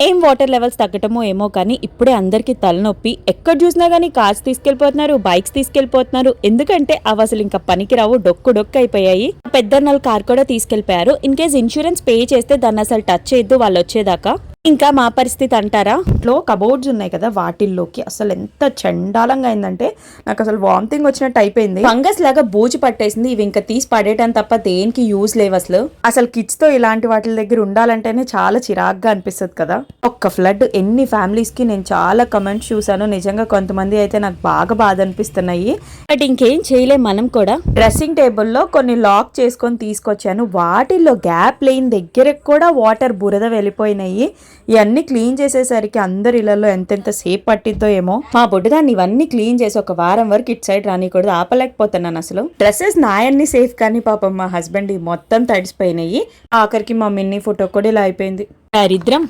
ఏం water levels తగ్గటమో ఏమో కానీ ఇప్పుడే అందరికీ తలనొప్పి. ఎక్కడ చూసినా కానీ కార్స్ తీసుకెళ్లిపోతున్నారు, బైక్స్ తీసుకెళ్లిపోతున్నారు. ఎందుకంటే అవి అసలు ఇంకా పనికిరావు, డొక్కు అయిపోయాయి. పెద్దన్నల కార్ కూడా తీసుకెళ్లిపోయారు. ఇన్ కేస్ ఇన్సూరెన్స్ పే చేస్తే దాన్ని అసలు టచ్ చేయొద్దు వాళ్ళు వచ్చేదాకా. ఇంకా మా పరిస్థితి అంటారా, లో కబోర్డ్స్ ఉన్నాయి కదా, వాటిల్లోకి అసలు ఎంత చండాలంగా అయిందంటే నాకు అసలు వామిటింగ్ వచ్చినట్టు అయిపోయింది. ఫంగస్ లాగా బూజు పట్టేసింది. ఇవి ఇంకా తీసి పడేయటం తప్ప దేనికి యూజ్ లేవు. అసలు కిడ్స్ తో ఇలాంటి వాటి దగ్గర ఉండాలంటేనే చాలా చిరాగ్గా అనిపిస్తుంది కదా. ఒక్క ఫ్లడ్ ఎన్ని ఫ్యామిలీస్ కి నేను చాలా కమెంట్స్ చూసాను. నిజంగా కొంతమంది అయితే నాకు బాగా బాధ అనిపిస్తున్నాయి. బట్ ఇంకేం చేయలేం. మనం కూడా డ్రెస్సింగ్ టేబుల్లో కొన్ని లాక్ చేసుకొని తీసుకొచ్చాను. వాటిల్లో గ్యాప్ లేని దగ్గర కూడా వాటర్ బురద వెళ్ళిపోయినాయి. ఇవన్నీ క్లీన్ చేసేసరికి అందరి ఇళ్లలో ఎంతెంత సేపు పట్టిద్దో ఏమో. మా బొడ్డుదాన్ని ఇవన్నీ క్లీన్ చేసి ఒక వారం వరకు ఇటు సైడ్ రానికూడదు, ఆపలేకపోతున్నాను అసలు. డ్రెస్సెస్ నాయన్ని సేఫ్ కానీ పాపం మా హస్బెండ్ మొత్తం తడిసిపోయినాయి. ఆఖరికి మా మిన్నీ ఫోటో కూడా ఇలా అయిపోయింది. దరిద్రం.